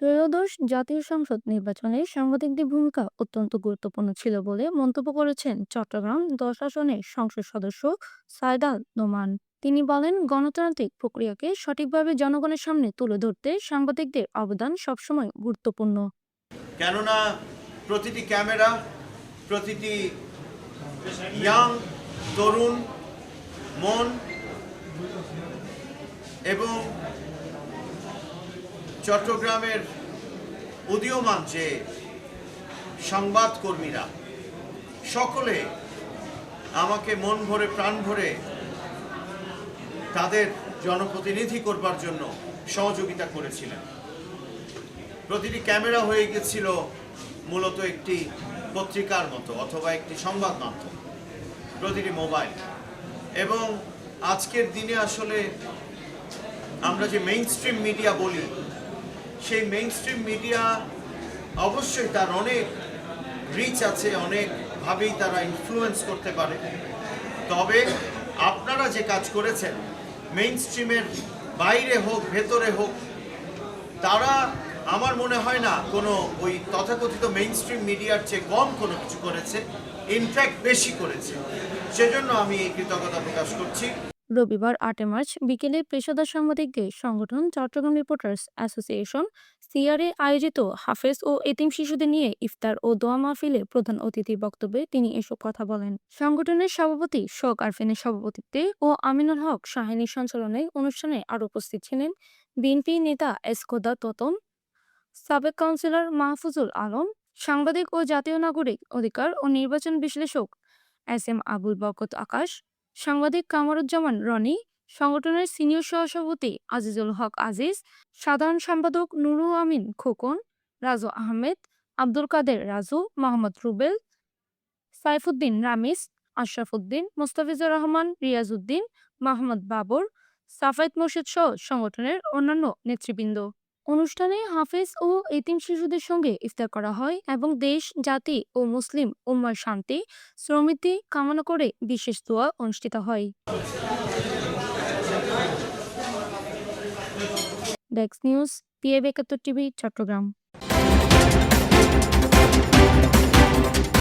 ত্রয়োদশ জাতীয় সংসদ নির্বাচনে সাংবাদিকদের ভূমিকা অত্যন্ত গুরুত্বপূর্ণ ছিল বলে মন্তব্য করেছেন চট্টগ্রাম ১০ আসনের সংসদ সদস্য সায়েদ আল নোমান। তিনি বলেন, গণতান্ত্রিক প্রক্রিয়াকে সঠিকভাবে জনগণের সামনে তুলে ধরতে সাংবাদিকদের অবদান সবসময় গুরুত্বপূর্ণ। কেননা প্রতিটি ক্যামেরা, প্রতিটি ইয়াং তরুণ মন এবং চট্টগ্রামের উদীয়মান যে সংবাদকর্মীরা সকলে আমাকে মন ভরে প্রাণ ভরে তাদের জনপ্রতিনিধি করবার জন্য সহযোগিতা করেছিলেন। প্রতিটি ক্যামেরা হয়ে গেছিল মূলত একটি পত্রিকার মতো অথবা একটি সংবাদ মাধ্যম, প্রতিটি মোবাইল। এবং আজকের দিনে আসলে আমরা যে মেইন স্ট্রিম মিডিয়া বলি, সেই মেইন স্ট্রিম মিডিয়া অবশ্যই তার অনেক রিচ আছে, অনেকভাবেই তারা ইনফ্লুয়েন্স করতে পারে। তবে আপনারা যে কাজ করেছেন, মেইন স্ট্রিমের বাইরে হোক ভেতরে হোক, তারা আমার মনে হয় না কোনো ওই তথাকথিত মেইন স্ট্রিম মিডিয়ার চেয়ে কম কোনো কিছু করেছে, ইনফ্যাক্ট বেশি করেছে। সেজন্য আমি এই কৃতজ্ঞতা প্রকাশ করছি। রবিবার ৮ মার্চ বিকেলে পেশাদার সাংবাদিকদের সংগঠন চট্টগ্রাম রিপোর্টার্স অ্যাসোসিয়েশন সিআরএ আয়োজিত হাফেজ ও এতিম শিশুদের নিয়ে ইফতার ও দোয়া মাহফিলে প্রধান অতিথির বক্তব্যে তিনি এসব কথা বলেন। সংগঠনের সভাপতি শোক আরফিনের সভাপতিত্বে ও আমিনুল হক শাহিনীর সঞ্চালনায় অনুষ্ঠানে আরও উপস্থিত ছিলেন বিএনপি নেতা এসকোদা তোতন, সাবেক কাউন্সিলর মাহফুজুল আলম, সাংবাদিক ও জাতীয় নাগরিক অধিকার ও নির্বাচন বিশ্লেষক এস আবুল বরকত আকাশ, সাংবাদিক কামরুজ্জামান রনি, সংগঠনের সিনিয়র সহসভাপতি আজিজুল হক আজিজ, সাধারণ সম্পাদক নুরুল আমিন খোকন, রাজু আহমেদ, আব্দুল কাদের রাজু, মোহাম্মদ রুবেল, সাইফুদ্দিন রামিস, আশরাফ উদ্দিন, মোস্তাফিজুর রহমান, রিয়াজউদ্দিন, মোহাম্মদ বাবর, সাফায়েত মোর্শেদ সহ সংগঠনের অন্যান্য নেতৃবৃন্দ। অনুষ্ঠানে হাফেজ ও এতিম শিশুদের সঙ্গে ইফতার করা হয় এবং দেশ, জাতি ও মুসলিম উম্মার শান্তি সমৃদ্ধি কামনা করে বিশেষ দোয়া অনুষ্ঠিত হয়। Desk news, PA ৭২ TV, Chittagong.